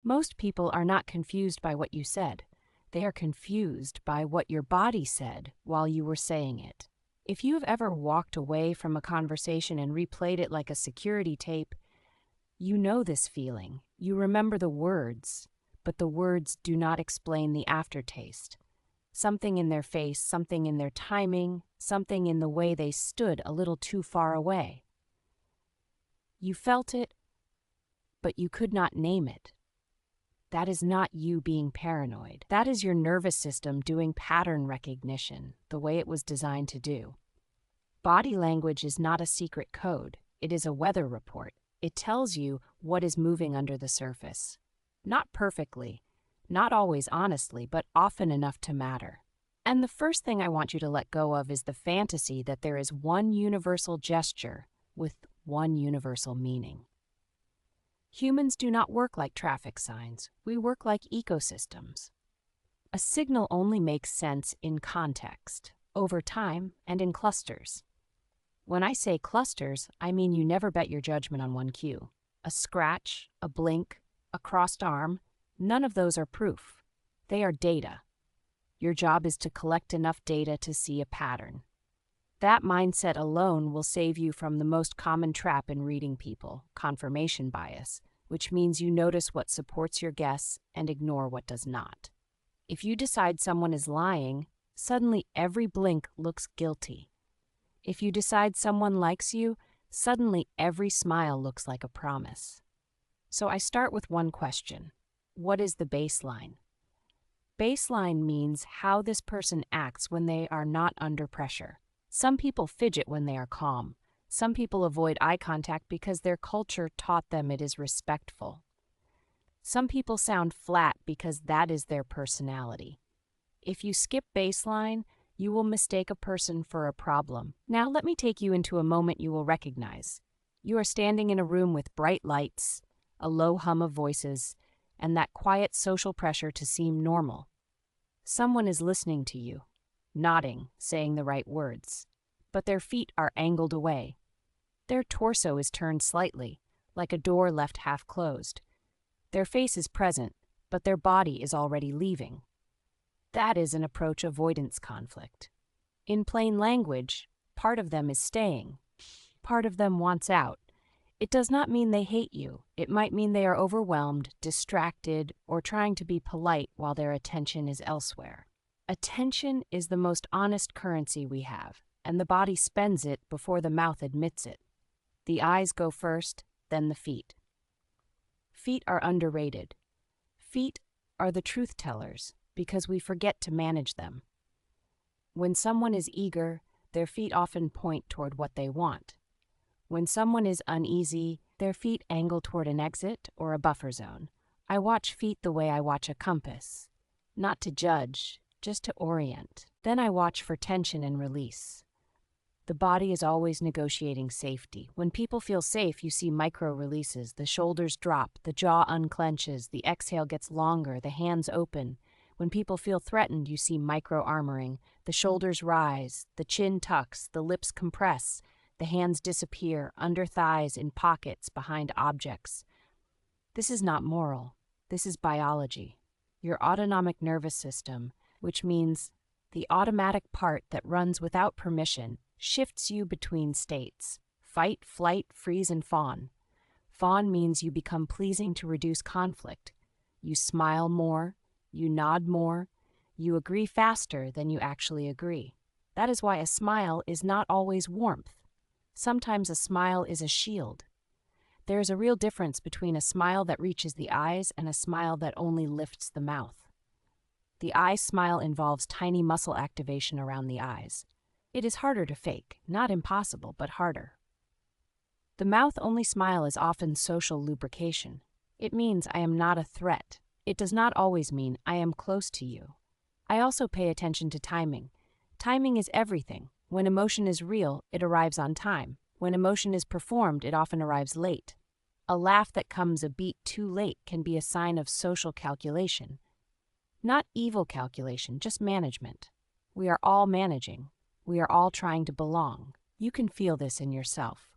Most people are not confused by what you said. They are confused by what your body said while you were saying it. If you have ever walked away from a conversation and replayed it like a security tape, you know this feeling. You remember the words, but the words do not explain the aftertaste. Something in their face, something in their timing, something in the way they stood a little too far away. You felt it, but you could not name it. That is not you being paranoid. That is your nervous system doing pattern recognition, the way it was designed to do. Body language is not a secret code. It is a weather report. It tells you what is moving under the surface. Not perfectly, not always honestly, but often enough to matter. And the first thing I want you to let go of is the fantasy that there is one universal gesture with one universal meaning. Humans do not work like traffic signs. We work like ecosystems. A signal only makes sense in context, over time, and in clusters. When I say clusters, I mean you never bet your judgment on one cue. A scratch, a blink, a crossed arm, none of those are proof. They are data. Your job is to collect enough data to see a pattern. That mindset alone will save you from the most common trap in reading people, confirmation bias, which means you notice what supports your guess and ignore what does not. If you decide someone is lying, suddenly every blink looks guilty. If you decide someone likes you, suddenly every smile looks like a promise. So I start with one question. What is the baseline? Baseline means how this person acts when they are not under pressure. Some people fidget when they are calm. Some people avoid eye contact because their culture taught them it is respectful. Some people sound flat because that is their personality. If you skip baseline, you will mistake a person for a problem. Now let me take you into a moment you will recognize. You are standing in a room with bright lights, a low hum of voices, and that quiet social pressure to seem normal. Someone is listening to you, nodding, saying the right words, but their feet are angled away. Their torso is turned slightly, like a door left half closed. Their face is present, but their body is already leaving. That is an approach avoidance conflict. In plain language, part of them is staying. Part of them wants out. It does not mean they hate you. It might mean they are overwhelmed, distracted, or trying to be polite while their attention is elsewhere. Attention is the most honest currency we have, and the body spends it before the mouth admits it. The eyes go first, then the feet. Feet are underrated. Feet are the truth tellers because we forget to manage them. When someone is eager, their feet often point toward what they want. When someone is uneasy, their feet angle toward an exit or a buffer zone. I watch feet the way I watch a compass, not to judge, just to orient. Then I watch for tension and release. The body is always negotiating safety. When people feel safe, you see micro-releases. The shoulders drop, the jaw unclenches, the exhale gets longer, the hands open. When people feel threatened, you see micro-armoring. The shoulders rise, the chin tucks, the lips compress, the hands disappear, under thighs, in pockets, behind objects. This is not moral. This is biology. Your autonomic nervous system, which means the automatic part that runs without permission, shifts you between states: fight, flight, freeze, and fawn. Fawn means you become pleasing to reduce conflict. You smile more, you nod more, you agree faster than you actually agree. That is why a smile is not always warmth. Sometimes a smile is a shield. There is a real difference between a smile that reaches the eyes and a smile that only lifts the mouth. The eye smile involves tiny muscle activation around the eyes. It is harder to fake, not impossible, but harder. The mouth-only smile is often social lubrication. It means I am not a threat. It does not always mean I am close to you. I also pay attention to timing. Timing is everything. When emotion is real, it arrives on time. When emotion is performed, it often arrives late. A laugh that comes a beat too late can be a sign of social calculation. Not evil calculation, just management. We are all managing. We are all trying to belong. You can feel this in yourself.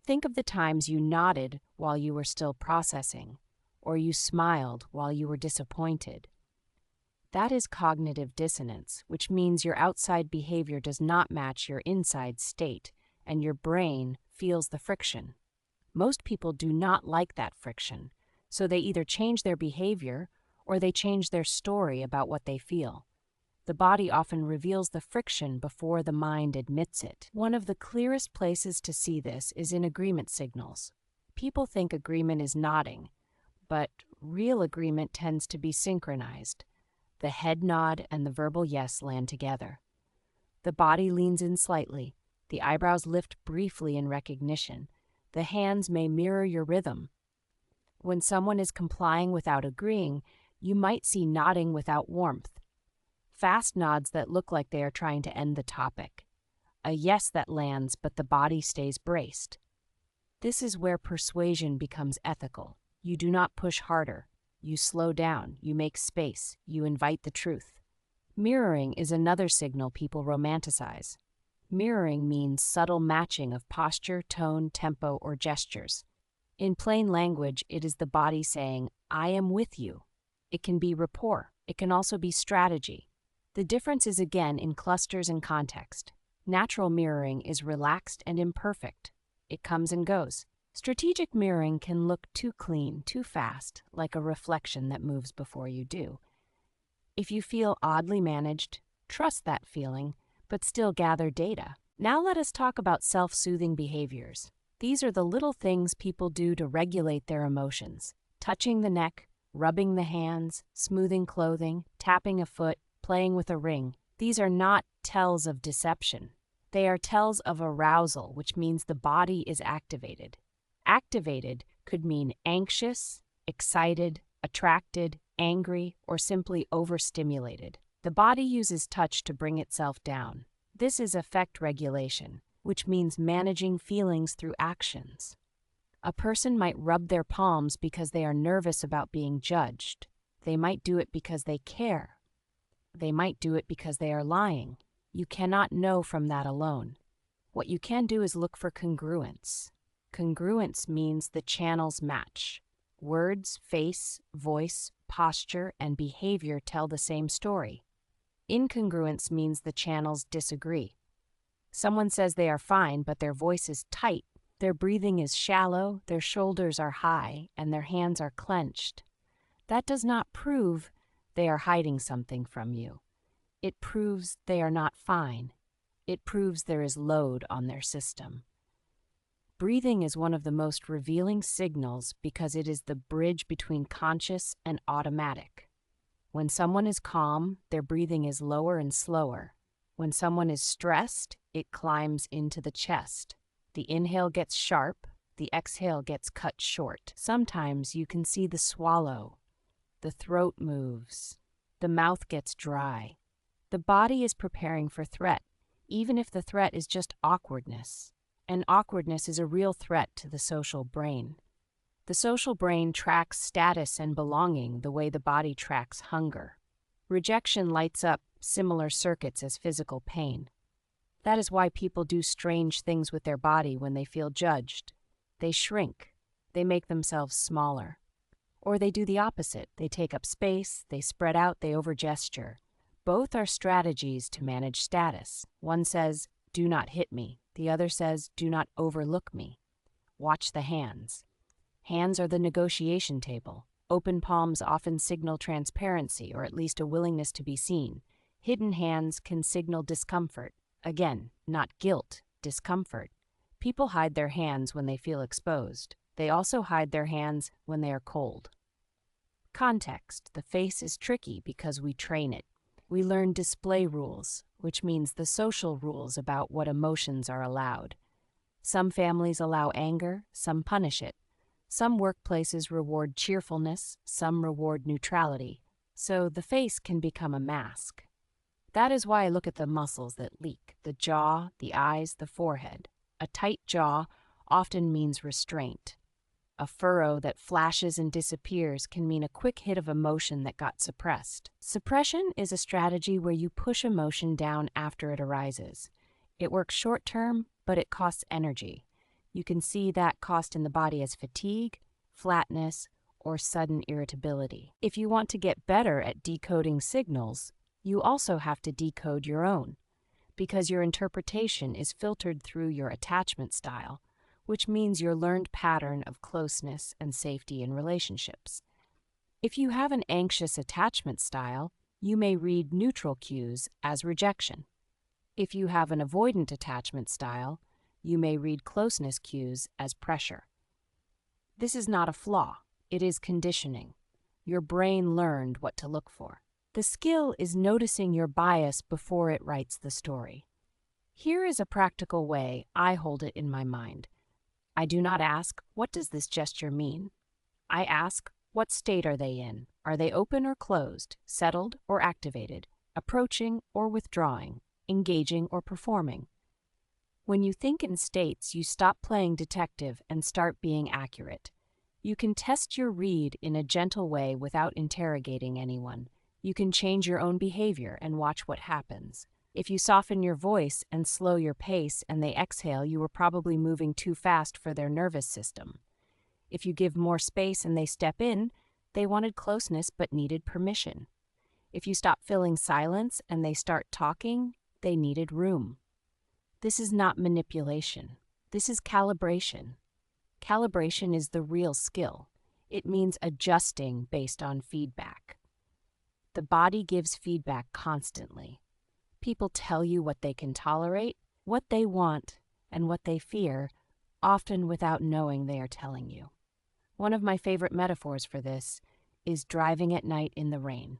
Think of the times you nodded while you were still processing, or you smiled while you were disappointed. That is cognitive dissonance, which means your outside behavior does not match your inside state, and your brain feels the friction. Most people do not like that friction, so they either change their behavior or they change their story about what they feel. The body often reveals the friction before the mind admits it. One of the clearest places to see this is in agreement signals. People think agreement is nodding, but real agreement tends to be synchronized. The head nod and the verbal yes land together. The body leans in slightly. The eyebrows lift briefly in recognition. The hands may mirror your rhythm. When someone is complying without agreeing, you might see nodding without warmth. Fast nods that look like they are trying to end the topic. A yes that lands, but the body stays braced. This is where persuasion becomes ethical. You do not push harder. You slow down, you make space, you invite the truth. Mirroring is another signal people romanticize. Mirroring means subtle matching of posture, tone, tempo, or gestures. In plain language, it is the body saying, "I am with you." It can be rapport. It can also be strategy. The difference is again in clusters and context. Natural mirroring is relaxed and imperfect. It comes and goes. Strategic mirroring can look too clean, too fast, like a reflection that moves before you do. If you feel oddly managed, trust that feeling, but still gather data. Now let us talk about self-soothing behaviors. These are the little things people do to regulate their emotions. Touching the neck, rubbing the hands, smoothing clothing, tapping a foot, playing with a ring. These are not tells of deception. They are tells of arousal, which means the body is activated. Activated could mean anxious, excited, attracted, angry, or simply overstimulated. The body uses touch to bring itself down. This is affect regulation, which means managing feelings through actions. A person might rub their palms because they are nervous about being judged. They might do it because they care. They might do it because they are lying. You cannot know from that alone. What you can do is look for congruence. Congruence means the channels match. Words, face, voice, posture, and behavior tell the same story. Incongruence means the channels disagree. Someone says they are fine, but their voice is tight, their breathing is shallow, their shoulders are high, and their hands are clenched. That does not prove they are hiding something from you. It proves they are not fine. It proves there is load on their system. Breathing is one of the most revealing signals because it is the bridge between conscious and automatic. When someone is calm, their breathing is lower and slower. When someone is stressed, it climbs into the chest. The inhale gets sharp, the exhale gets cut short. Sometimes you can see the swallow. The throat moves. The mouth gets dry. The body is preparing for threat, even if the threat is just awkwardness. And awkwardness is a real threat to the social brain. The social brain tracks status and belonging the way the body tracks hunger. Rejection lights up similar circuits as physical pain. That is why people do strange things with their body when they feel judged. They shrink. They make themselves smaller. Or they do the opposite. They take up space, they spread out, they overgesture. Both are strategies to manage status. One says, "Do not hit me." The other says, "Do not overlook me." Watch the hands. Hands are the negotiation table. Open palms often signal transparency, or at least a willingness to be seen. Hidden hands can signal discomfort. Again, not guilt, discomfort. People hide their hands when they feel exposed. They also hide their hands when they are cold. Context. The face is tricky because we train it. We learn display rules, which means the social rules about what emotions are allowed. Some families allow anger, some punish it. Some workplaces reward cheerfulness, some reward neutrality. So the face can become a mask. That is why I look at the muscles that leak, the jaw, the eyes, the forehead. A tight jaw often means restraint. A furrow that flashes and disappears can mean a quick hit of emotion that got suppressed. Suppression is a strategy where you push emotion down after it arises. It works short-term, but it costs energy. You can see that cost in the body as fatigue, flatness, or sudden irritability. If you want to get better at decoding signals, you also have to decode your own, because your interpretation is filtered through your attachment style, which means your learned pattern of closeness and safety in relationships. If you have an anxious attachment style, you may read neutral cues as rejection. If you have an avoidant attachment style, you may read closeness cues as pressure. This is not a flaw, it is conditioning. Your brain learned what to look for. The skill is noticing your bias before it writes the story. Here is a practical way I hold it in my mind. I do not ask, what does this gesture mean? I ask, what state are they in? Are they open or closed, settled or activated, approaching or withdrawing, engaging or performing? When you think in states, you stop playing detective and start being accurate. You can test your read in a gentle way without interrogating anyone. You can change your own behavior and watch what happens. If you soften your voice and slow your pace and they exhale, you were probably moving too fast for their nervous system. If you give more space and they step in, they wanted closeness but needed permission. If you stop filling silence and they start talking, they needed room. This is not manipulation. This is calibration. Calibration is the real skill. It means adjusting based on feedback. The body gives feedback constantly. People tell you what they can tolerate, what they want, and what they fear, often without knowing they are telling you. One of my favorite metaphors for this is driving at night in the rain.